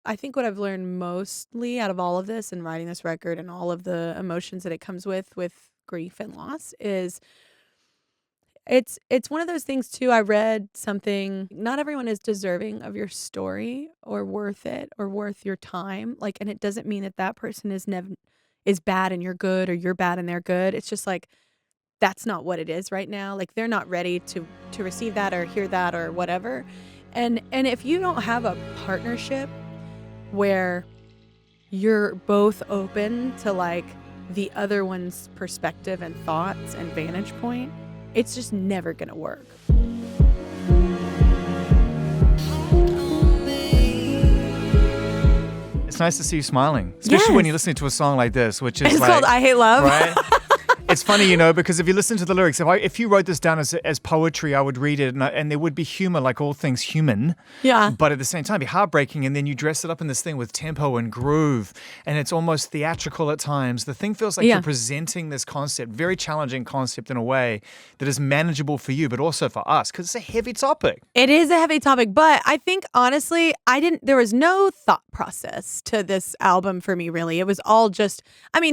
I think what I've learned mostly out of all of this and writing this record and all of the emotions that it comes with grief and loss is it's one of those things too. I read something, not everyone is deserving of your story or worth it or worth your time. Like, and it doesn't mean that that person is bad and you're good or you're bad and they're good. It's just like that's not what it is right now. Like they're not ready to receive that or hear that or whatever. And if you don't have a partnership where you're both open to like the other one's perspective and thoughts and vantage point, it's just never gonna work. It's nice to see you smiling, especially when you're listening to a song like this, which is It's like, called I Hate Love. right? It's funny, you know, because if you listen to the lyrics, if you wrote this down as poetry, I would read it, and there would be humor, like all things human. Yeah. But at the same time, be heartbreaking, and then you dress it up in this thing with tempo and groove, and it's almost theatrical at times. The thing feels like you're presenting this concept, very challenging concept in a way that is manageable for you, but also for us, because it's a heavy topic. It is a heavy topic, but I think honestly, there was no thought process to this album for me, really. It was all just,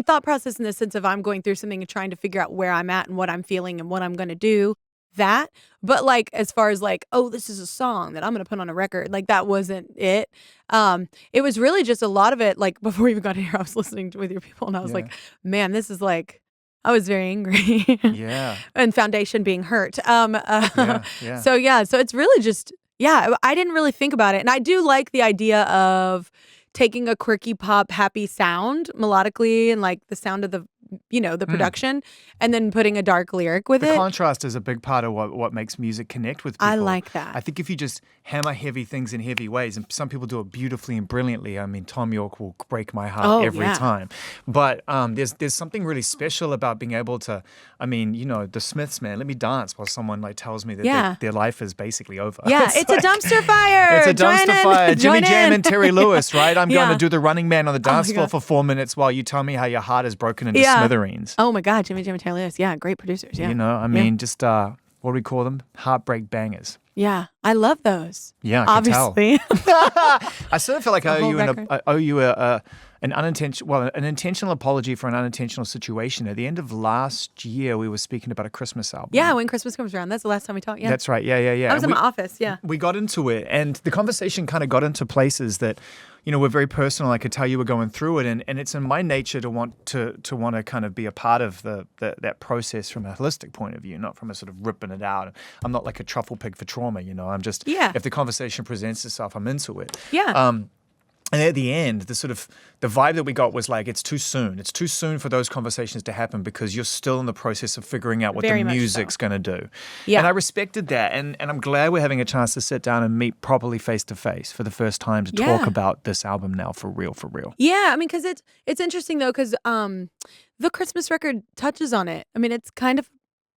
thought process in the sense of I'm going through something and trying to figure out where I'm at and what I'm feeling and what I'm going to do, that. But like, as far as like, oh, this is a song that I'm going to put on a record, like that wasn't it. It was really just a lot of it. Like before you even got here, I was listening with your people and I was like, man, this is like, I was very angry. Yeah. And foundation being hurt. Yeah. So it's really just, I didn't really think about it. And I do like the idea of taking a quirky pop happy sound melodically and like the sound of the production, and then putting a dark lyric with The it. contrast is a big part of what makes music connect with people. I like that. I think if you just hammer heavy things in heavy ways, and some people do it beautifully and brilliantly. I mean, Tom York will break my heart every time. But there's something really special about being able to, the Smiths, man, let me dance while someone like tells me that their life is basically over. Yeah, it's like, a dumpster fire. It's a dumpster fire. Jimmy Jam and Terry Lewis, right? I'm going to do the Running Man on the dance floor for 4 minutes while you tell me how your heart is broken into smithereens. Oh my God, Jimmy Jam and Terry Lewis. Yeah, great producers. Yeah. Just what do we call them? Heartbreak bangers. Yeah, I love those. Yeah, I obviously. Can tell. I sort of feel like I owe you an intentional apology for an unintentional situation. At the end of last year, we were speaking about a Christmas album. Yeah, when Christmas comes around. That's the last time we talked. Yeah, that's right. Yeah. I was in my office. Yeah, we got into it, and the conversation kind of got into places that, were very personal. I could tell you were going through it, and it's in my nature to want to kind of be a part of that process from a holistic point of view, not from a sort of ripping it out. I'm not like a truffle pig for trauma. I'm just if the conversation presents itself, I'm into it. Yeah. And at the end, the vibe that we got was like, it's too soon. It's too soon for those conversations to happen because you're still in the process of figuring out what the music's going to do. Yeah. And I respected that. And I'm glad we're having a chance to sit down and meet properly face to face for the first time to talk about this album now for real. Yeah. Because it's interesting though, because the Christmas record touches on it. It's kind of,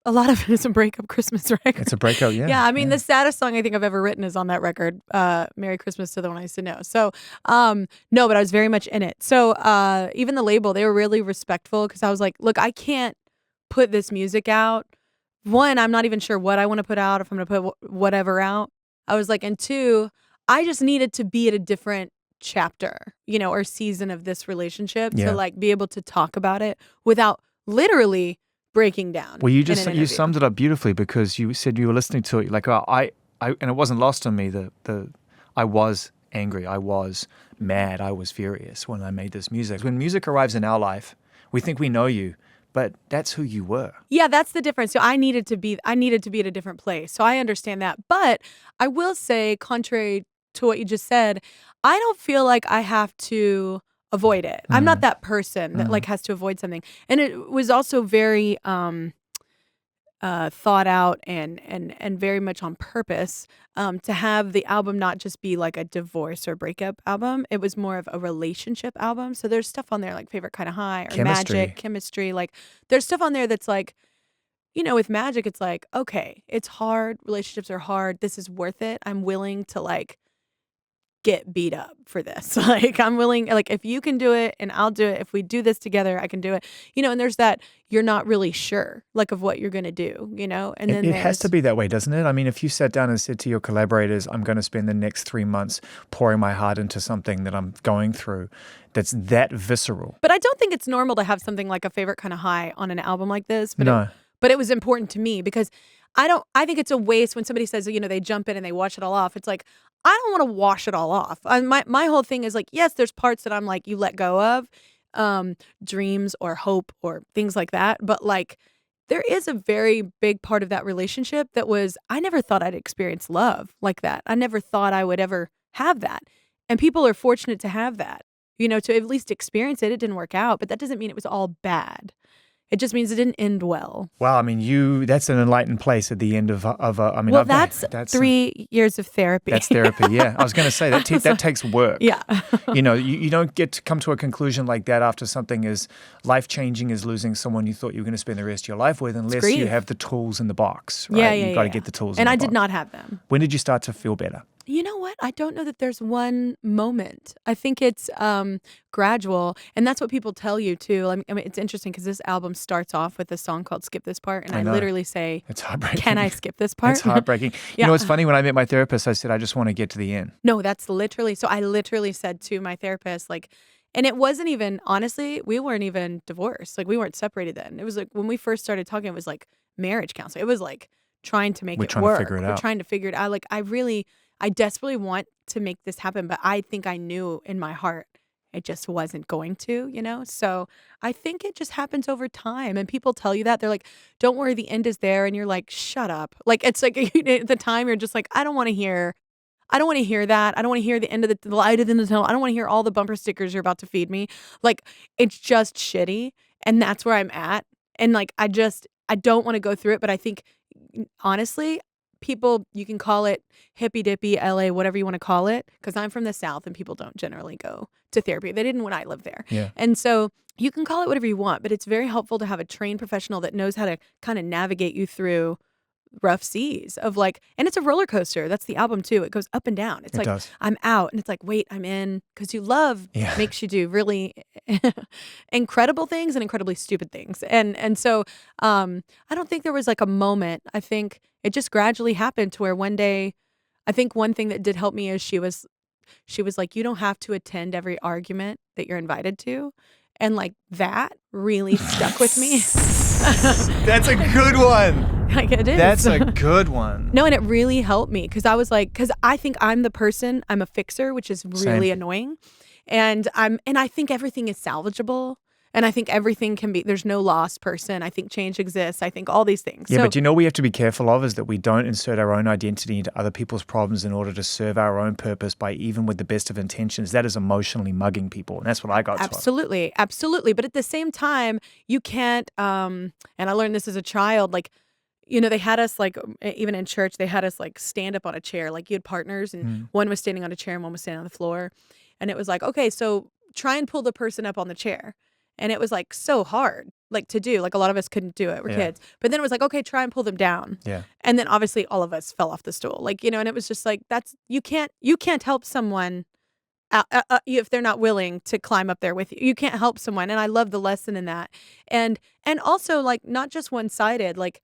a lot of it is a breakup Christmas record. It's a breakup, yeah. Yeah, the saddest song I think I've ever written is on that record, Merry Christmas to the One I Used to Know. So, no, but I was very much in it. So, even the label, they were really respectful because I was like, look, I can't put this music out. One, I'm not even sure what I want to put out, if I'm going to put whatever out. I was like, and two, I just needed to be at a different chapter, or season of this relationship to like be able to talk about it without literally breaking down. Well, you summed it up beautifully because you said you were listening to it like I and it wasn't lost on me that I was angry, I was mad, I was furious when I made this music. When music arrives in our life, we think we know you, but that's who you were. Yeah, that's the difference. So I needed to be at a different place. So I understand that. But I will say, contrary to what you just said, I don't feel like I have to avoid it. I'm not that person that like has to avoid something. And it was also very thought out and very much on purpose to have the album not just be like a divorce or breakup album. It was more of a relationship album. So there's stuff on there like Favorite Kind of High or Magic, Chemistry. Like there's stuff on there that's like, with Magic, it's like, okay, it's hard. Relationships are hard. This is worth it. I'm willing to like get beat up for this. Like, I'm willing, like, if you can do it and I'll do it. If we do this together, I can do it. And there's that you're not really sure, like, of what you're going to do, and then It has to there's, be that way, doesn't it? I mean, if you sat down and said to your collaborators, I'm going to spend the next 3 months pouring my heart into something that I'm going through, that's that visceral. but I don't think it's normal to have something like a favorite kind of high on an album like this. No. But it was important to me because I think it's a waste when somebody says, they jump in and they wash it all off. It's like, I don't want to wash it all off. My whole thing is like, yes, there's parts that I'm like, you let go of, dreams or hope or things like that. But like, there is a very big part of that relationship that was, I never thought I'd experience love like that. I never thought I would ever have that. And people are fortunate to have that, to at least experience it. It didn't work out, but that doesn't mean it was all bad. It just means it didn't end well. Wow, I mean, that's an enlightened place at the end of I mean, Well, that's 3 years of therapy. That's therapy, yeah. I was going to say, that takes work. Yeah. You don't get to come to a conclusion like that after something as life-changing as losing someone you thought you were going to spend the rest of your life with, unless you have the tools in the box, right? Yeah, You've got to get the tools in and the I box. did not have them. When did you start to feel better? You know what? I don't know that there's one moment. I think it's gradual. And that's what people tell you, too. I mean, it's interesting because this album starts off with a song called Skip This Part. And I literally say, it's heartbreaking. Can I skip this part? It's heartbreaking. You know, it's funny. When I met my therapist, I said, I just want to get to the end. No, that's literally. So I literally said to my therapist, like, and it wasn't even, honestly, we weren't even divorced. Like, we weren't separated then. It was like when we first started talking, it was like marriage counseling. It was like trying to make it work. We're trying to figure it out. We're trying to figure it out. Like, I desperately want to make this happen, but I think I knew in my heart it just wasn't going to, So I think it just happens over time. And people tell you that. They're like, don't worry, the end is there. And you're like, shut up. Like, it's like at the time you're just like, I don't want to hear that. I don't want to hear the end of the light at the end of the tunnel. I don't want to hear all the bumper stickers you're about to feed me. Like, it's just shitty. And that's where I'm at. And like, I don't want to go through it. But I think, honestly, people, you can call it hippy dippy, LA, whatever you want to call it, because I'm from the South and people don't generally go to therapy. They didn't when I lived there. Yeah. And so you can call it whatever you want, but it's very helpful to have a trained professional that knows how to kind of navigate you through rough seas of like, and it's a roller coaster. That's the album too. It goes up and down. It's like, does. I'm out and it's like, wait, I'm in, because you love makes you do really incredible things and incredibly stupid things. And so I don't think there was like a moment. I think it just gradually happened to where one day, I think one thing that did help me is she was like, you don't have to attend every argument that you're invited to. And like that really stuck with me. That's a good one. Like, it is. That's a good one. No, and it really helped me because I was like, because I think I'm a fixer, which is really Same. annoying. And I think everything is salvageable. And I think everything can be, there's no lost person. I think change exists. I think all these things. Yeah, but we have to be careful of is that we don't insert our own identity into other people's problems in order to serve our own purpose by even with the best of intentions. That is emotionally mugging people. And that's what I got taught. Absolutely. Absolutely. But at the same time, you can't, and I learned this as a child, like, they had us like, even in church, they had us like stand up on a chair. Like you had partners and one was standing on a chair and one was standing on the floor. And it was like, okay, so try and pull the person up on the chair. And it was like so hard, like to do. Like a lot of us couldn't do it. We're kids. But then it was like, okay, try and pull them down. Yeah. And then obviously all of us fell off the stool. Like, and it was just like, you can't help someone if they're not willing to climb up there with you. You can't help someone. And I love the lesson in that. And also like not just one-sided, like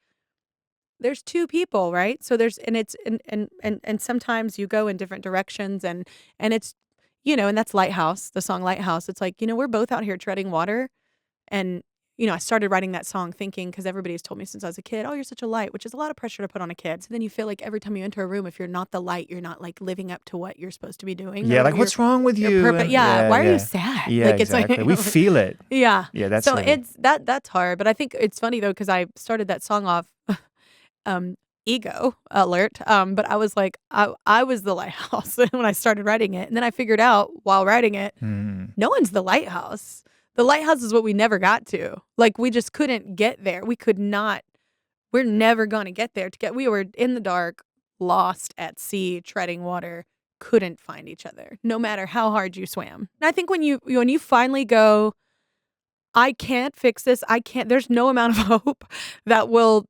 there's two people, right? So and sometimes you go in different directions and it's, and that's Lighthouse, the song Lighthouse. It's like, we're both out here treading water. And, I started writing that song thinking, because everybody's told me since I was a kid, oh, you're such a light, which is a lot of pressure to put on a kid. So then you feel like every time you enter a room, if you're not the light, you're not like living up to what you're supposed to be doing. Yeah, like what's wrong with you? Why are you sad? Yeah, like, exactly. It's like, we feel it. Yeah. Yeah, that's so heavy. it's that's hard. But I think it's funny though, because I started that song off ego alert. But I was like, I was the lighthouse when I started writing it. And then I figured out while writing it, no one's the lighthouse. The lighthouse is what we never got to. Like we just couldn't get there. We're never going to get there. We were in the dark, lost at sea, treading water, couldn't find each other, no matter how hard you swam. And I think when you finally go, I can't fix this. There's no amount of hope that will,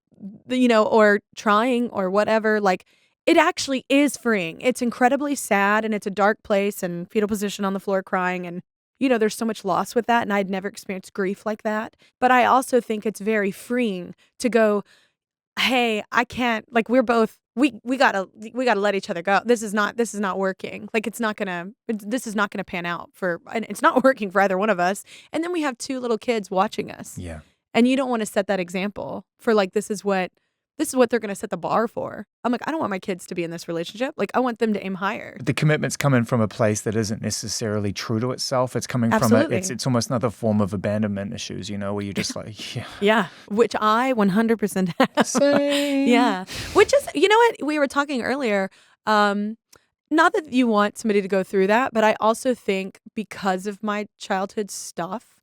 or trying or whatever. Like It actually is freeing. It's incredibly sad, and it's a dark place, and fetal position on the floor crying, and, there's so much loss with that, and I'd never experienced grief like that. But I also think it's very freeing to go, "Hey, I can't, like, we're both we gotta let each other go. This is not working. Like, this is not gonna pan out and it's not working for either one of us." And then we have 2 little kids watching us. Yeah. And you don't wanna set that example for, like, this is what they're gonna set the bar for. I'm like, I don't want my kids to be in this relationship. Like, I want them to aim higher. The commitment's coming from a place that isn't necessarily true to itself. It's coming Absolutely. it's almost another form of abandonment issues, where you're just like, yeah. Yeah, which I 100% have. Same. Yeah, which is, what? We were talking earlier, not that you want somebody to go through that, but I also think because of my childhood stuff,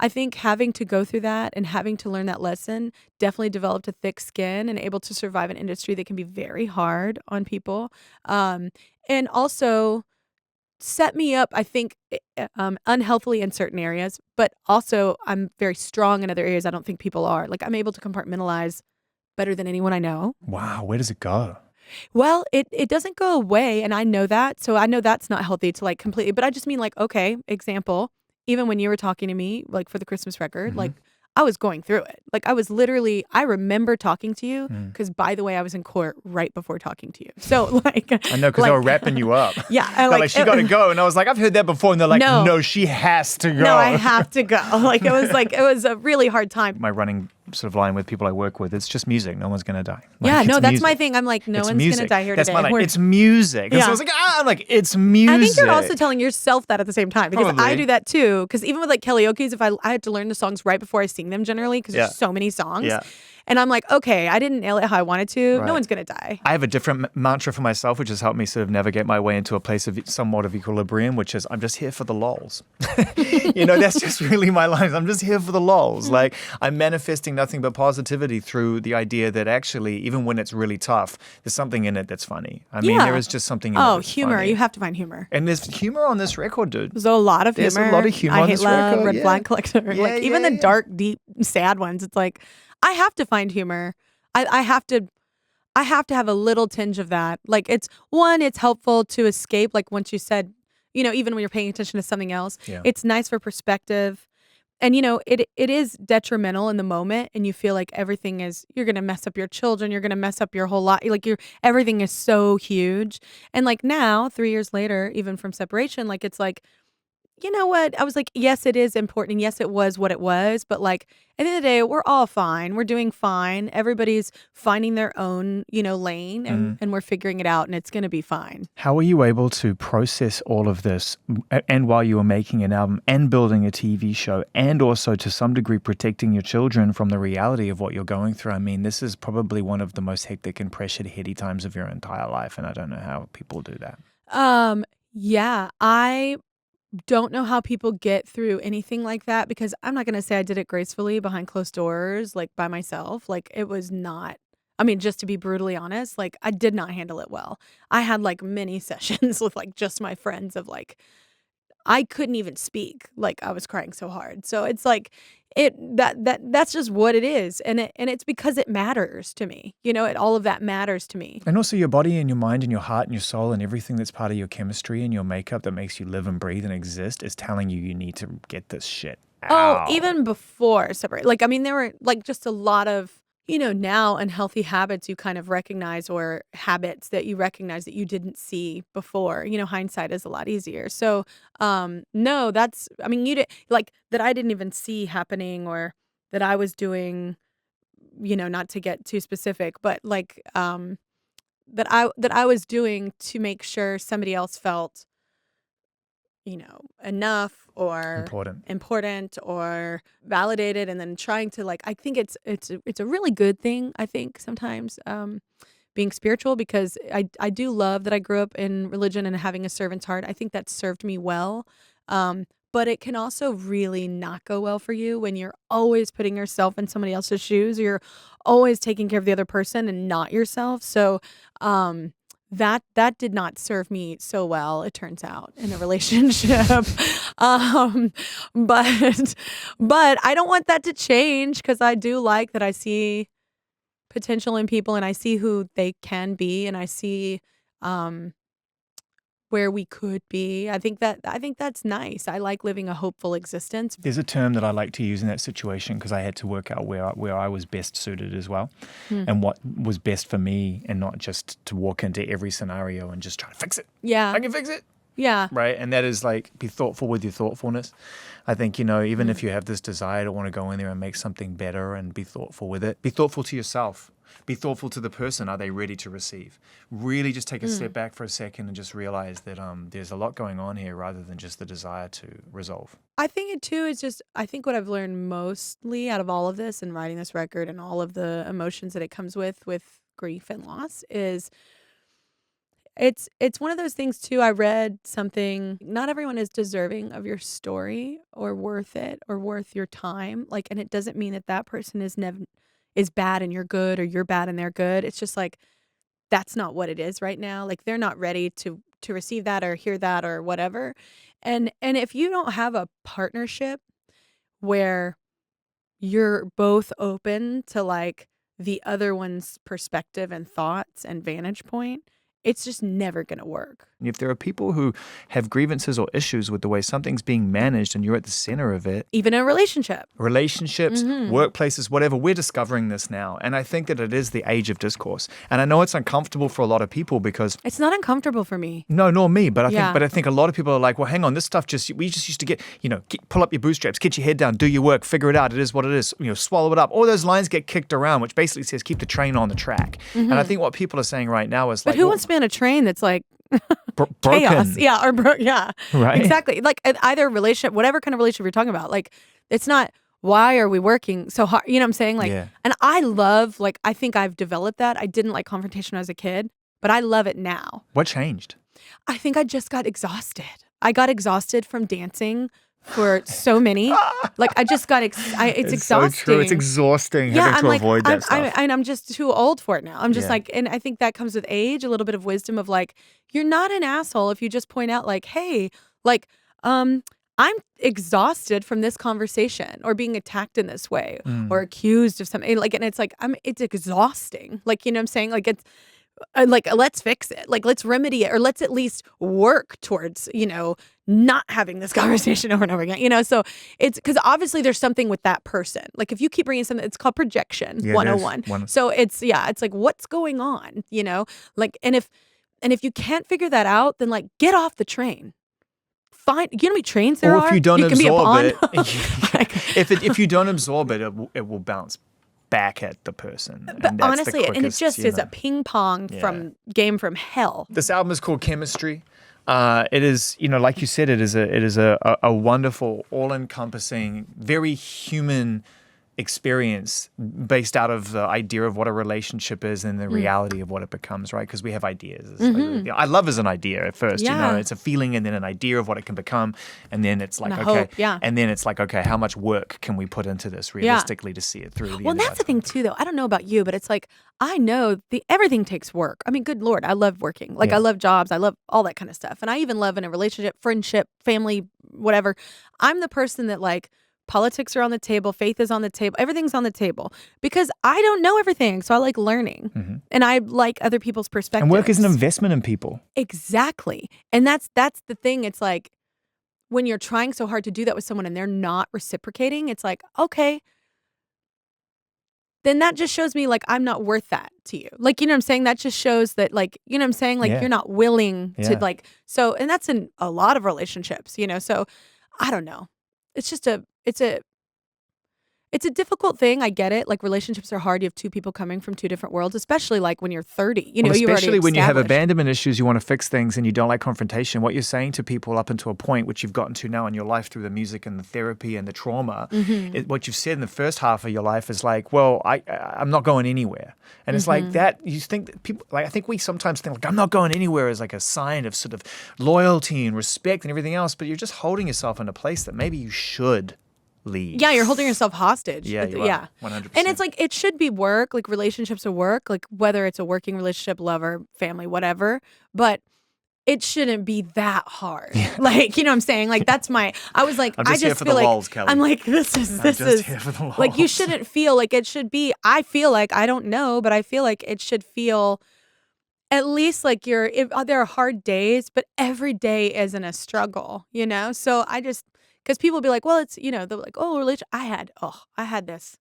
I think having to go through that and having to learn that lesson definitely developed a thick skin and able to survive an industry that can be very hard on people. And also set me up, I think, unhealthily in certain areas, but also I'm very strong in other areas I don't think people are. Like, I'm able to compartmentalize better than anyone I know. Wow, where does it go? Well, it doesn't go away, and I know that, so I know that's not healthy to, like, completely, but I just mean, like, okay, example, even when you were talking to me, like, for the Christmas record, like, I was going through it. Like, I remember talking to you because, by the way, I was in court right before talking to you. So, like, I know, because they were wrapping you up. Yeah. They're like, she got to go. And I was like, I've heard that before. And they're like, No. no, she has to go. No, I have to go. Like, it was a really hard time. My running sort of line with people I work with, it's just music. No one's going to die. Yeah, no, it's that's music. my thing. I'm like, no It's one's going to music. die here That's today. my line. It's music. And so I was like, I'm like, it's music. I think you're also telling yourself that at the same time because I Probably. do that too. Because even with like karaoke's, if I had to learn the songs right before I sing them generally because there's so many songs. Yeah. And I'm like, okay, I didn't nail it how I wanted to. Right. No one's going to die. I have a different mantra for myself, which has helped me sort of navigate my way into a place of somewhat of equilibrium, which is I'm just here for the lols. That's just really my line. I'm just here for the lols. Like, I'm manifesting nothing but positivity through the idea that actually, even when it's really tough, there's something in it that's funny. I mean, there is just something in it that's humor. funny. You have to find humor. And there's humor on this record, dude. There's a lot of humor. There's a lot of humor I on hate this love, record. Red Flag Collector. Yeah, like even the yeah. dark, deep, sad ones. It's like I have to find humor. I have to have a little tinge of that. Like it's helpful to escape. Like once you said, even when you're paying attention to something else, it's nice for perspective. And it is detrimental in the moment, and you feel like you're gonna mess up your children, you're gonna mess up your whole life. Like everything is so huge. And like now, 3 years later, even from separation, like it's like, you know what? I was like, yes, it is important. And yes, it was what it was. But like at the end of the day, we're all fine. We're doing fine. Everybody's finding their own, lane and we're figuring it out and it's going to be fine. How were you able to process all of this and while you were making an album and building a TV show and also to some degree protecting your children from the reality of what you're going through? I mean, this is probably one of the most hectic and pressured, heady times of your entire life. And I don't know how people do that. Yeah, I don't know how people get through anything like that because I'm not going to say I did it gracefully behind closed doors, like by myself. Like it was not, just to be brutally honest, like I did not handle it well. I had like many sessions with like just my friends of like, I couldn't even speak. Like I was crying so hard. So it's like that's just what it is. And it's because it matters to me. All of that matters to me. And also your body and your mind and your heart and your soul and everything that's part of your chemistry and your makeup that makes you live and breathe and exist is telling you need to get this shit out. Oh, even before separate. Like, there were like just a lot of, now unhealthy habits you kind of recognize or habits that you recognize that you didn't see before. Hindsight is a lot easier. So, no, you did like that I didn't even see happening or that I was doing, not to get too specific, but like, that I was doing to make sure somebody else felt, enough or important or validated, and then trying to like, I think it's a really good thing. I think sometimes, being spiritual because I do love that I grew up in religion and having a servant's heart. I think that served me well. But it can also really not go well for you when you're always putting yourself in somebody else's shoes. Or you're always taking care of the other person and not yourself. So, that did not serve me so well, it turns out, in the relationship. But I don't want that to change because I do like that I see potential in people and I see who they can be and I see um where we could be. I think that's nice. I like living a hopeful existence. There's a term that I like to use in that situation because I had to work out where I was best suited as well Hmm. and what was best for me and not just to walk into every scenario and just try to fix it. Yeah. I can fix it. Yeah. Right. And that is like be thoughtful with your thoughtfulness. I think, even if you have this desire to want to go in there and make something better and be thoughtful with it, be thoughtful to yourself. Be thoughtful to the person. Are they ready to receive? Really just take a step back for a second and just realize that there's a lot going on here rather than just the desire to resolve. I think it too is just I think what I've learned mostly out of all of this and writing this record and all of the emotions that it comes with grief and loss is it's one of those things too. I read something, not everyone is deserving of your story or worth it or worth your time. Like, and it doesn't mean that that person is bad and you're good or you're bad and they're good. It's just like that's not what it is right now. Like they're not ready to receive that or hear that or whatever. And if you don't have a partnership where you're both open to like the other one's perspective and thoughts and vantage point, it's just never going to work. If there are people who have grievances or issues with the way something's being managed and you're at the center of it, Even in a relationship. relationships, workplaces, whatever, we're discovering this now. And I think that it is the age of discourse. And I know it's uncomfortable for a lot of people because It's not uncomfortable for me. no, nor me, but Yeah. I think a lot of people are like, well, hang on, this stuff we just used to get, pull up your bootstraps, get your head down, do your work, figure it out. It is what it is, swallow it up. All those lines get kicked around, which basically says keep the train on the track. And I think what people are saying right now is But like, who wants to be on a train that's like broken. chaos? Yeah, yeah. Right. Exactly. Like either relationship, whatever kind of relationship you're talking about, like it's not why are we working so hard? You know what I'm saying? Like, Yeah. and I love, like, I think I've developed that. I didn't like confrontation as a kid, but I love it now. What changed? I think I just got exhausted. I got exhausted from dancing for so many. Like I just got, it's exhausting. So true. It's exhausting having I'm to like, avoid that stuff. I'm just too old for it now. I'm just Yeah. like, and I think that comes with age, a little bit of wisdom of like, you're not an asshole if you just point out like, hey, like, I'm exhausted from this conversation or being attacked in this way or accused of something. Like, and it's like, it's exhausting. Like, you know what I'm saying? Like it's, like let's fix it, like let's remedy it, or let's at least work towards not having this conversation over and over again, so it's because obviously there's something with that person. Like if you keep bringing something, it's called projection. Yeah, 101. So it's like what's going on, like, and if you can't figure that out, then like get off the train. Find, you know how many trains there Or are? if you don't can be a absorb bond. it, Like, if you don't absorb it, it will bounce back at the person. but And that's the honestly, and it quickest, just is a ping pong game from hell. This album is called Chemistry. It is, like you said, it is a wonderful, all-encompassing, very human experience based out of the idea of what a relationship is and the reality of what it becomes, right? Because we have ideas. I love as an idea at first, Yeah. it's a feeling and then an idea of what it can become. And then it's like, And a okay. hope, yeah. And then it's like, okay, how much work can we put into this realistically to see it through? Well, and that's the thing too, though. I don't know about you, but it's like I know everything takes work. I mean, good Lord, I love working. Like Yeah. I love jobs. I love all that kind of stuff, and I even love in a relationship, friendship, family, whatever. I'm the person that like politics are on the table, faith is on the table, everything's on the table because I don't know everything, so I like learning, and I like other people's perspectives. And work is an investment in people. Exactly, and that's the thing. It's like when you're trying so hard to do that with someone and they're not reciprocating, it's like okay. Then that just shows me like I'm not worth that to you. Like, you know what I'm saying? That just shows that like, you know what I'm saying? Like Yeah. you're not willing to Yeah. like, so, and that's in a lot of relationships, so I don't know. It's just it's a difficult thing. I get it. Like relationships are hard. You have two people coming from two different worlds, especially like when you're 30, Well, you've already especially when you have established. abandonment issues, you want to fix things and you don't like confrontation. What you're saying to people up until a point, which you've gotten to now in your life through the music and the therapy and the trauma, what you've said in the first half of your life is like, well, I'm not going anywhere. And it's like that, you think that people, like, I think we sometimes think like, I'm not going anywhere as like a sign of sort of loyalty and respect and everything else, but you're just holding yourself in a place that maybe you should leave. Yeah, you're holding yourself hostage. Yeah, you are. Yeah. 100%. And it's like, it should be work, like relationships are work, like whether it's a working relationship, lover, family, whatever. But it shouldn't be that hard. Like, you know what I'm saying? Like, I was like, I'm I just here just for feel the like, lols, Kelly. I'm like, this I'm is, just here for the like, you lols. shouldn't feel like it should be, I feel like, I don't know, but I feel like it should feel at least like there are hard days, but every day isn't a struggle, you know? So because people be like, well, it's, they're like, oh, religion. I had this.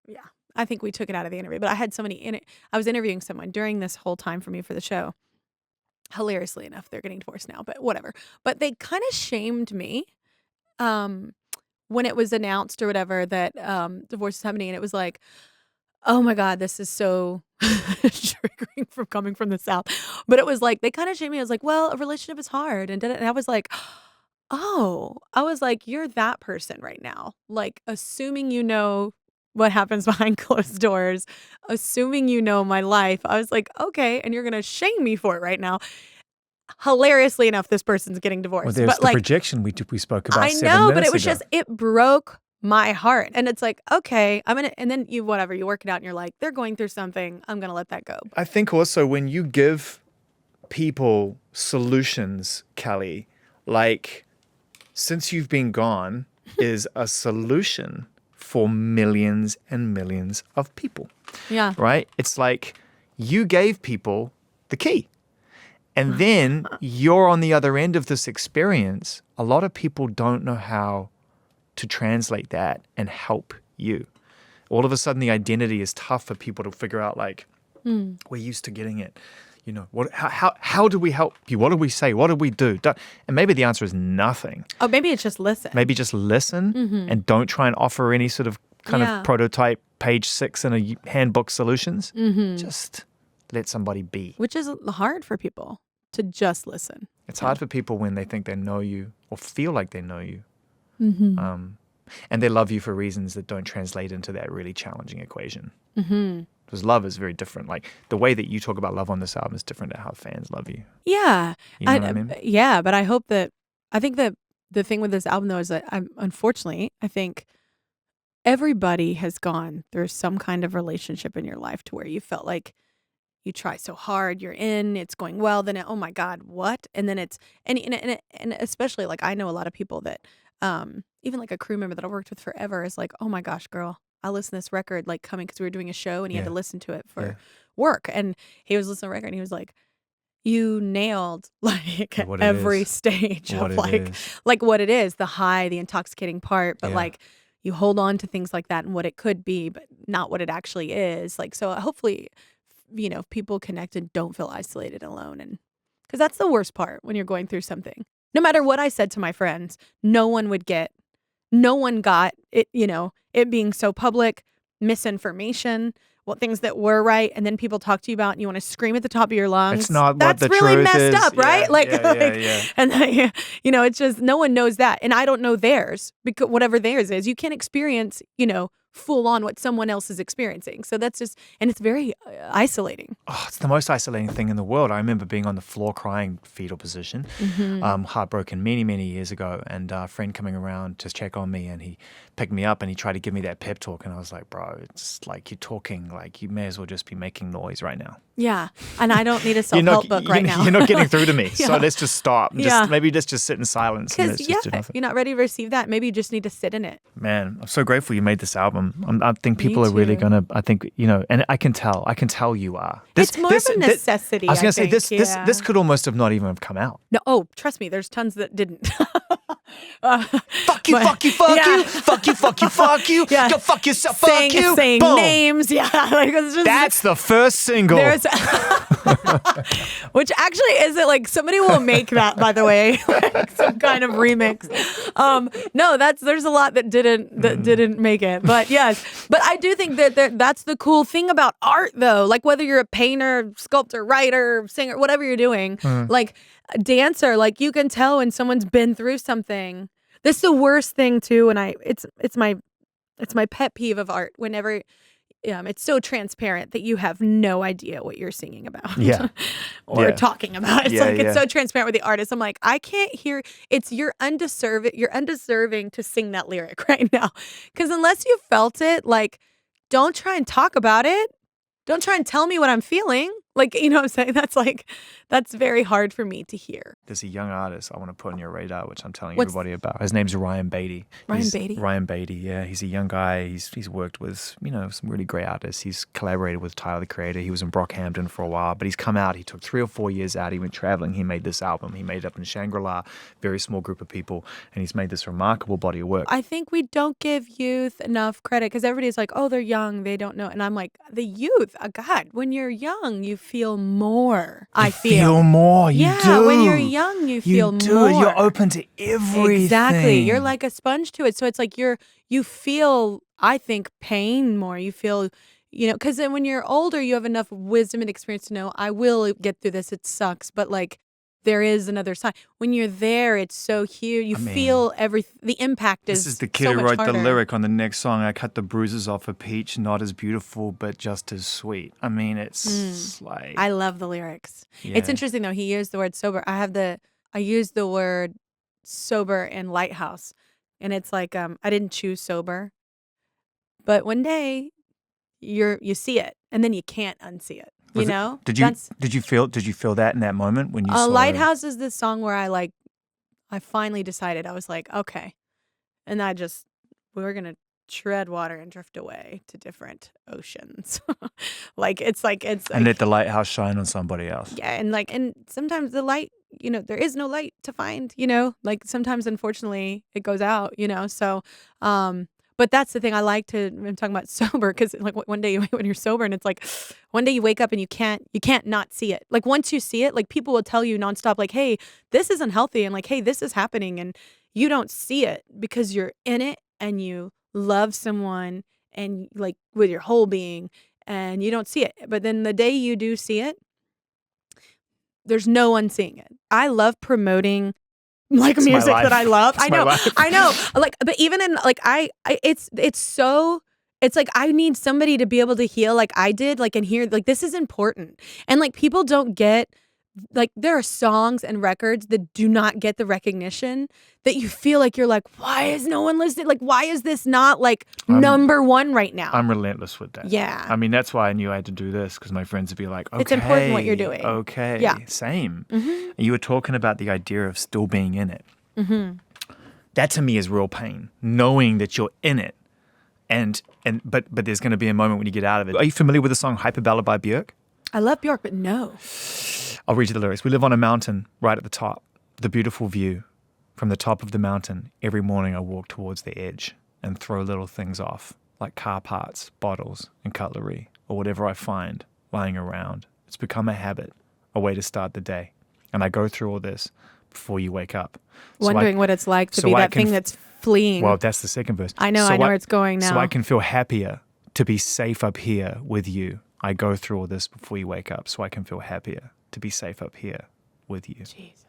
Yeah. I think we took it out of the interview, but I had somebody in it. I was interviewing someone during this whole time for me for the show. Hilariously enough, they're getting divorced now, but whatever. But they kind of shamed me um, when it was announced or whatever that divorce is happening. And it was like, oh my God, this is so triggering from coming from the South. But it was like, they kind of shamed me. I was like, well, a relationship is hard. And I was like, oh, I was like, you're that person right now. Like, assuming you know what happens behind closed doors, assuming you know my life. I was like, okay. And you're going to shame me for it right now. Hilariously enough, this person's getting divorced. Well, there's but the like, projection we spoke about I 7 know, but minutes it was ago. just, it broke my heart. And it's like, okay, and then you work it out and you're like, they're going through something. I'm going to let that go. I think also when you give people solutions, Kelly, like Since You've Been Gone is a solution for millions and millions of people. Yeah. Right? It's like you gave people the key. And then you're on the other end of this experience. A lot of people don't know how to translate that and help you. All of a sudden, the identity is tough for people to figure out, like, we're used to getting it. How do we help you? What do we say? What do we do? And maybe the answer is nothing. Oh, maybe it's just listen. Maybe just listen and don't try and offer any sort of kind of prototype page 6 in a handbook solutions. Just let somebody be. Which is hard for people to just listen. It's hard for people when they think they know you or feel like they know you. And they love you for reasons that don't translate into that really challenging equation. Because love is very different. Like the way that you talk about love on this album is different to how fans love you. Yeah. You know what I mean? Yeah, but I think that the thing with this album though is that I think everybody has gone through some kind of relationship in your life to where you felt like you try so hard, you're in, it's going well, then oh my God, what? And then and especially like I know a lot of people that even like a crew member that I worked with forever is like, oh my gosh, girl, I listened to this record like coming because we were doing a show and he had to listen to it for work. And he was listening to a record and he was like, you nailed like every stage of like what it is, the high, the intoxicating part, but like you hold on to things like that and what it could be, but not what it actually is. Like, so hopefully, people connected don't feel isolated alone. And because that's the worst part when you're going through something. No matter what I said to my friends, no one got it, it being so public, misinformation, things that were right, and then people talk to you about and you want to scream at the top of your lungs. It's not That's what the really truth messed is. up, right? Yeah. And it's just no one knows that. And I don't know theirs because whatever theirs is, you can't experience, full on what someone else is experiencing. So that's just, and it's very isolating. Oh, it's the most isolating thing in the world. I remember being on the floor crying fetal position, heartbroken many, many years ago, and a friend coming around to check on me, and he picked me up and he tried to give me that pep talk, and I was like, bro, it's like you're talking like you may as well just be making noise right now. Yeah, and I don't need a self-help book right now. You're not getting through to me, so let's just stop. Maybe just sit in silence. Because you're not ready to receive that. Maybe you just need to sit in it. Man, I'm so grateful you made this album. I think people are really gonna. I think and I can tell you are. It's more of a necessity. I was gonna say this could almost have not even have come out. No, trust me, there's tons that didn't. Fuck you, fuck you, fuck you, fuck you, fuck you, fuck you. Yeah. Go fuck yourself, fuck you. Saying Boom. names, That's the first single. Which actually isn't like somebody will make that, by the way, like some kind of remix. No, there's a lot that didn't make it, but yes, but I do think that that's the cool thing about art, though. Like whether you're a painter, sculptor, writer, singer, whatever you're doing, like a dancer, like you can tell when someone's been through something. This is the worst thing too, and it's my pet peeve of art. Whenever it's so transparent that you have no idea what you're singing about or talking about. It's it's so transparent with the artist. I'm like, I can't hear. You're undeserving to sing that lyric right now. Because unless you felt it, like, don't try and talk about it. Don't try and tell me what I'm feeling. Like, you know what I'm saying? That's very hard for me to hear. There's a young artist I want to put on your radar, which I'm telling What's everybody about. His name's Ryan Beatty. Ryan Beatty? Ryan Beatty, yeah. He's a young guy. He's worked with, some really great artists. He's collaborated with Tyler, the Creator. He was in Brockhampton for a while, but he's come out. He took 3 or 4 years out. He went traveling. He made this album. He made it up in Shangri-La, very small group of people, and he's made this remarkable body of work. I think we don't give youth enough credit because everybody's like, oh, they're young, they don't know. And I'm like, the youth, God, when you're young, you feel more. I feel more. You do. When you're young, you feel more. You're open to everything. Exactly. You're like a sponge to it. So it's like you feel, I think, pain more. You feel, because then when you're older, you have enough wisdom and experience to know, I will get through this. It sucks. But like, there is another side. When you're there, it's so huge. You feel the impact is so much harder. This is the kid who wrote the lyric on the next song. I cut the bruises off a peach, not as beautiful, but just as sweet. I mean, it's like... I love the lyrics. Yeah. It's interesting, though. He used the word sober. I use the word sober in Lighthouse. And it's like, I didn't choose sober. But one day, you see it. And then you can't unsee it. Did you feel that in that moment when you saw Lighthouse is this song where I finally decided. I was like, okay. And we were going to tread water and drift away to different oceans. It's and let the lighthouse shine on somebody else. Yeah. And sometimes the light, there is no light to find, sometimes unfortunately it goes out, so, but that's the thing I'm talking about sober, because like one day when you're sober and it's like one day you wake up and you can't not see it. Like once you see it, like people will tell you nonstop, like, hey, this is unhealthy, and like, hey, this is happening, and you don't see it because you're in it and you love someone and like with your whole being, and you don't see it. But then the day you do see it, there's no one seeing it. I love promoting music that I love. I know. Like, but even in like, it's like I need somebody to be able to heal like I did, like, and hear like this is important. And like people don't get, like, there are songs and records that do not get the recognition that you feel like you're like, why is no one listening? Like, why is this not like number one right now? I'm relentless with that. Yeah. I mean, that's why I knew I had to do this, because my friends would be like, okay. It's important what you're doing. Okay. Yeah. Same. Mm-hmm. And you were talking about the idea of still being in it. Mm-hmm. That to me is real pain, knowing that you're in it. But there's going to be a moment when you get out of it. Are you familiar with the song Hyperballad by Björk? I love Björk, but no. I'll read you the lyrics. We live on a mountain right at the top. The beautiful view. From the top of the mountain, every morning I walk towards the edge and throw little things off, like car parts, bottles, and cutlery, or whatever I find lying around. It's become a habit, a way to start the day. And I go through all this before you wake up. Wondering what it's like to be that thing that's fleeing. Well, that's the second verse. I know where it's going now. So I can feel happier to be safe up here with you. I go through all this before you wake up, so I can feel happier to be safe up here with you. Jesus.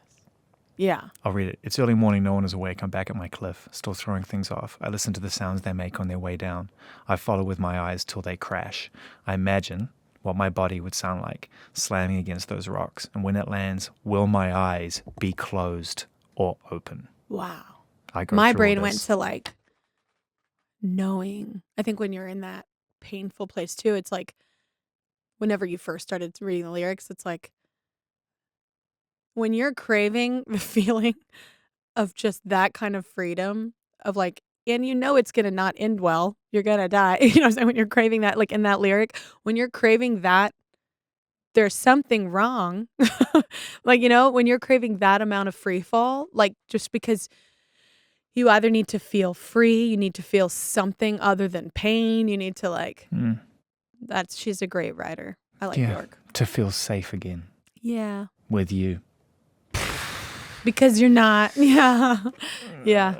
Yeah. I'll read it. It's early morning, no one is awake. I'm back at my cliff, still throwing things off. I listen to the sounds they make on their way down. I follow with my eyes till they crash. I imagine what my body would sound like, slamming against those rocks. And when it lands, will my eyes be closed or open? Wow. My brain went to like knowing. I think when you're in that painful place too, it's like whenever you first started reading the lyrics, it's like when you're craving the feeling of just that kind of freedom of like, and it's going to not end well, you're going to die. You know what I'm saying? When you're craving that, like in that lyric, when you're craving that, there's something wrong. Like, when you're craving that amount of free fall, like just because you either need to feel free, you need to feel something other than pain, you need to like, she's a great writer. I like Björk. To feel safe again. Yeah. With you. Because you're not. Yeah. Yeah.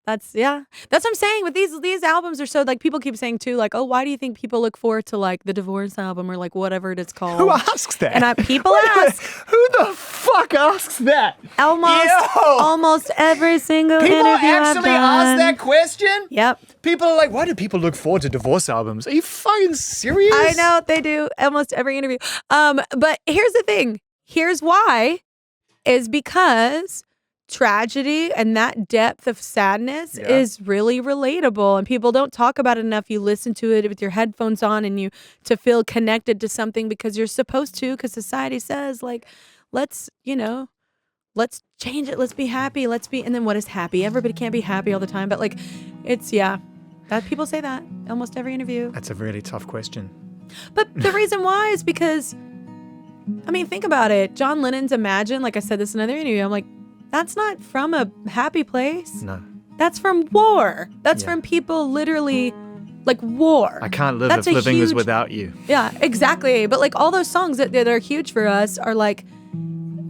That's what I'm saying. With these albums are so like people keep saying too, like, oh, why do you think people look forward to like the divorce album or like whatever it's called? Who asks that? And people ask. Who the fuck asks that? Almost every single people interview actually ask that question? Yep. People are like, why do people look forward to divorce albums? Are you fucking serious? I know they do almost every interview. But here's the thing. Here's why. Is because tragedy and that depth of sadness is really relatable, and people don't talk about it enough. You listen to it with your headphones on and you to feel connected to something because you're supposed to, because society says like, let's change it, let's be happy, and then what is happy? Everybody can't be happy all the time, but like it's that people say that almost every interview. That's a really tough question. But the reason why is because, I mean, think about it. John Lennon's Imagine, like I said this in another interview, I'm like, that's not from a happy place. No. That's from war. That's from people literally, like, war. I can't live if living is without you. Yeah, exactly. But like all those songs that are huge for us are like,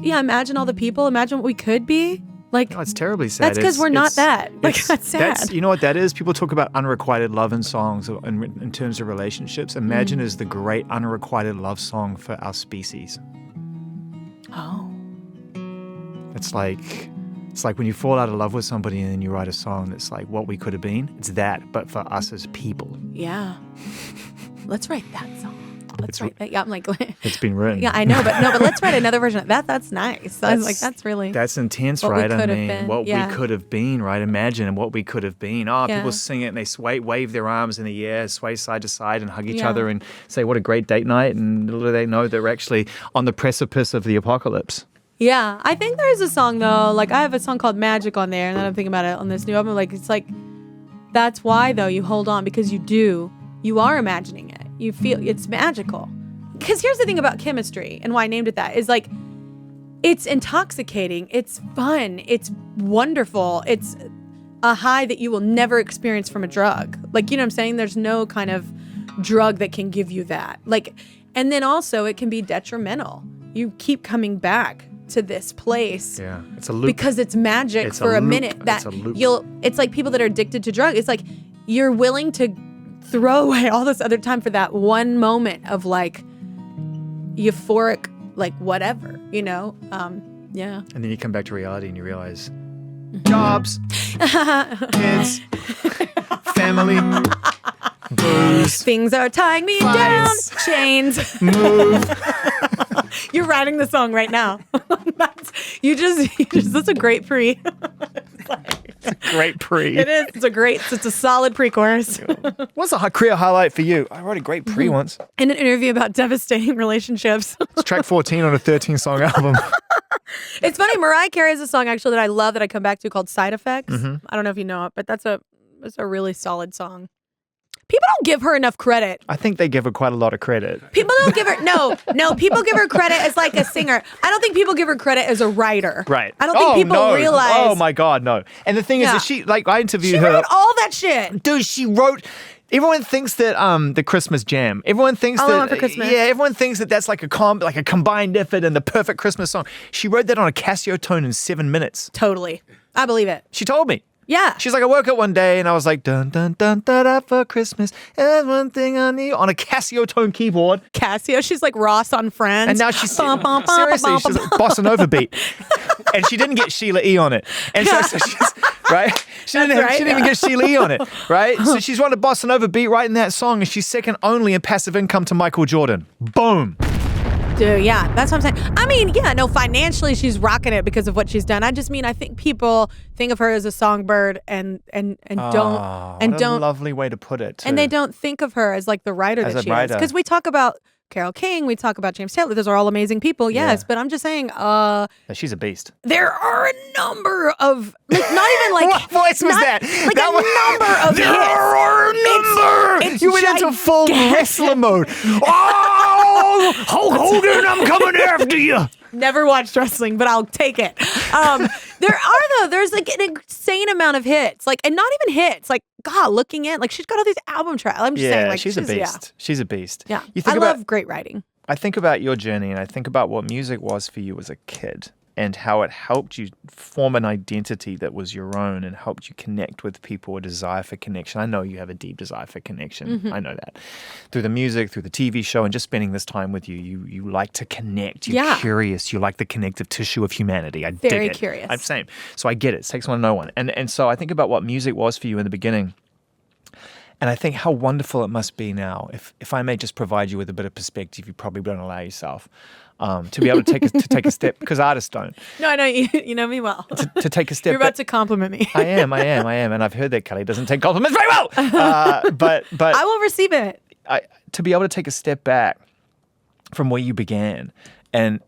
imagine all the people, imagine what we could be. Like, it's terribly sad. That's because we're not that. Like, that's sad. You know what that is? People talk about unrequited love in songs in terms of relationships. Imagine is the great unrequited love song for our species. Oh. It's like when you fall out of love with somebody and then you write a song that's like what we could have been. It's that, but for us as people. Yeah. Let's write that song. Let's write that. Yeah, I'm like, it's been written. Yeah, I know, but let's write another version of that. That's nice. I was like, that's intense, right? I mean, what we could have been, right? Imagine what we could have been. People sing it and they wave their arms in the air, sway side to side, and hug each other and say, "What a great date night!" And little do they know they're actually on the precipice of the apocalypse. Yeah, I think there is a song though. Like I have a song called "Magic" on there, and then I'm thinking about it on this new album. Like it's like that's why though you hold on, because you are imagining it. You feel it's magical. Because here's the thing about chemistry and why I named it that is like, it's intoxicating. It's fun. It's wonderful. It's a high that you will never experience from a drug. Like, you know what I'm saying? There's no kind of drug that can give you that. Like, and then also it can be detrimental. You keep coming back to this place. Yeah, it's a loop. Because it's magic for a minute. It's like people that are addicted to drugs. It's like you're willing to throw away all this other time for that one moment of like, euphoric, like whatever, you know? Yeah. And then you come back to reality and you realize jobs, kids, family, booze, things are tying me fights, down, chains, move. You're writing the song right now. That's a great pre. It's a great pre. It is. It's a solid pre-chorus. What's a career highlight for you? I wrote a great pre once. In an interview about devastating relationships. It's track 14 on a 13-song album. It's funny. Mariah Carey has a song actually that I love that I come back to called Side Effects. I don't know if you know it, but that's a really solid song. People don't give her enough credit. I think they give her quite a lot of credit. People don't give her, no, people give her credit as like a singer. I don't think people give her credit as a writer. Right. I don't think people realize. Oh my God, no. And the thing is that I interviewed her. She wrote all that shit. Dude, she wrote. Everyone thinks that the Christmas Jam. Everyone thinks for Christmas. Yeah, everyone thinks that that's like a combined effort and the perfect Christmas song. She wrote that on a Casio tone in 7 minutes. Totally. I believe it. She told me. Yeah. She's like, I woke up one day and I was like, dun dun dun da da for Christmas. And one thing I need on a Casio tone keyboard. Casio, she's like Ross on Friends. And now she's seriously, she's like bossa nova beat. And she didn't get Sheila E on it. And so she's right. She didn't even get Sheila E on it. Right. So she's running a bossa nova beat right in that song, and she's second only in passive income to Michael Jordan. Boom. Dude, yeah, that's what I'm saying. I mean, yeah, no, financially she's rocking it because of what she's done. I just mean I think people think of her as a songbird and don't lovely way to put it. Too. And they don't think of her as like the writer that she is. Because we talk about Carole King, we talk about James Taylor. Those are all amazing people, yes. But I'm just saying, she's a beast. There are a number of not even like what voice was that? Like number of there hits. There are a number. It's you went into full wrestler mode. Oh, Hulk Hogan, I'm coming after you. Never watched wrestling, but I'll take it. There's like an insane amount of hits, like, and not even hits. Like, God, looking at like she's got all these album tracks. I'm just saying, like, she's a beast. Yeah. She's a beast. Yeah, I love great writing. I think about your journey, and I think about what music was for you as a kid, and how it helped you form an identity that was your own and helped you connect with people, a desire for connection. I know you have a deep desire for connection. I know that. Through the music, through the TV show, and just spending this time with you, you like to connect. You're curious. You like the connective tissue of humanity. I dig it. Very curious. I'm same. So I get it. It takes one to know one. And so I think about what music was for you in the beginning. And I think how wonderful it must be now, if I may just provide you with a bit of perspective, you probably don't allow yourself to be able to take a step, because artists don't. No, I know you know me well. To take a step. You're about to compliment me. I am, and I've heard that Kelly doesn't take compliments very well. But I will receive it. To be able to take a step back from where you began, and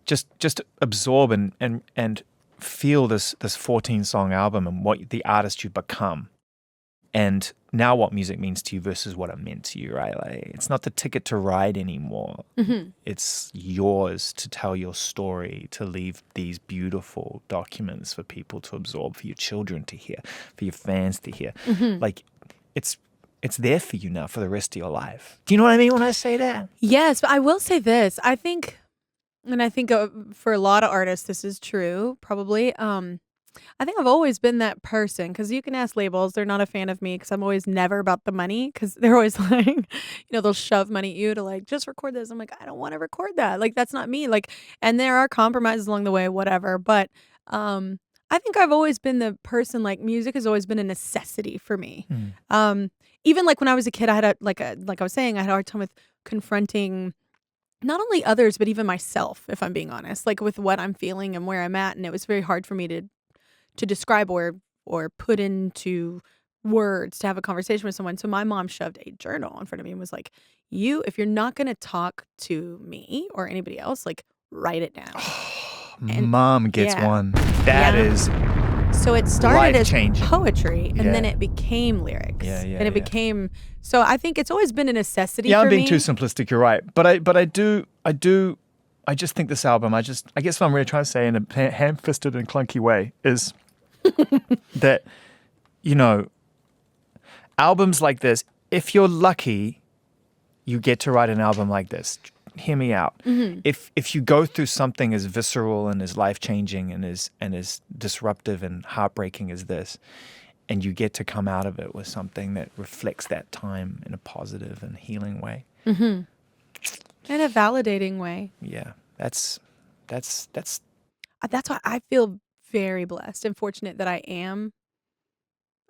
just absorb and feel this 14-song album and what the artist you've become. And now what music means to you versus what it meant to you, right? Like, it's not the ticket to ride anymore. Mm-hmm. It's yours to tell your story, to leave these beautiful documents for people to absorb, for your children to hear, for your fans to hear. Mm-hmm. Like, it's there for you now for the rest of your life. Do you know what I mean when I say that? Yes, but I will say this. I think for a lot of artists, this is true, probably. I think I've always been that person, because you can ask labels. They're not a fan of me because I'm always never about the money, because they're always like, they'll shove money at you to like, just record this. I'm like, I don't want to record that. Like, that's not me. Like, and there are compromises along the way, whatever. But I think I've always been the person, like, music has always been a necessity for me. Even like when I was a kid, I had like I was saying, I had a hard time with confronting not only others, but even myself, if I'm being honest, like with what I'm feeling and where I'm at. And it was very hard for me to describe or put into words to have a conversation with someone. So my mom shoved a journal in front of me and was like, if you're not going to talk to me or anybody else, like, write it down. And Mom gets one. That is so it started as life-changing. Poetry, and then it became lyrics. And it became, so I think it's always been a necessity for me. I'm being too simplistic, you're right. But I just think this album, I guess what I'm really trying to say in a ham-fisted and clunky way is that, albums like this, if you're lucky, you get to write an album like this. Hear me out. Mm-hmm. If you go through something as visceral and as life-changing and as disruptive and heartbreaking as this, and you get to come out of it with something that reflects that time in a positive and healing way. Mm-hmm. In a validating way. Yeah, that's why I feel very blessed and fortunate that I am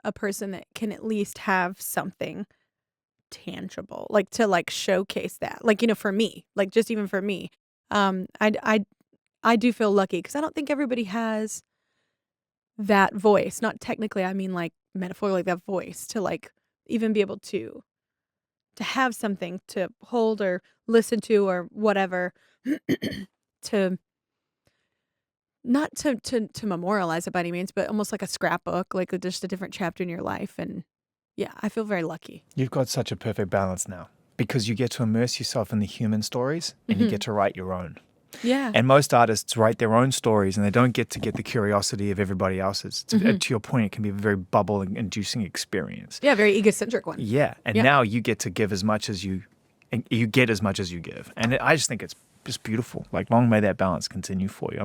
a person that can at least have something tangible, like, to like showcase that, like, for me, like, just even for me, I do feel lucky, because I don't think everybody has that voice, not technically, I mean like metaphorically, that voice to like even be able to have something to hold or listen to or whatever, to not to memorialize it by any means, but almost like a scrapbook, like just a different chapter in your life. And yeah, I feel very lucky. You've got such a perfect balance now, because you get to immerse yourself in the human stories and you get to write your own. Yeah. And most artists write their own stories and they don't get to get the curiosity of everybody else's. To your point, it can be a very bubble-inducing experience. Yeah, very egocentric one. Yeah. And now you get to give as much as you get as much as you give. And I just think it's just beautiful. Like, long may that balance continue for you.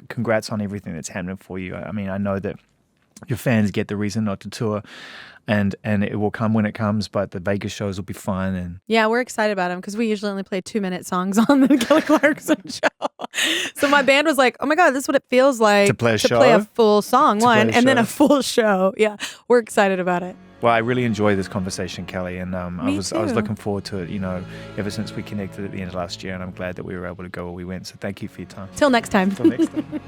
Congrats on everything that's happening for you. I mean, I know that your fans get the reason not to tour, and it will come when it comes, but the Vegas shows will be fun. And yeah, we're excited about them, because we usually only play 2-minute songs on the Kelly Clarkson show. So my band was like, oh my God, this is what it feels like to play a full song, then a full show. Yeah, we're excited about it. Well, I really enjoyed this conversation, Kelly, and I was too. looking forward to it, ever since we connected at the end of last year, and I'm glad that we were able to go where we went. So thank you for your time. Till next time. Till next time.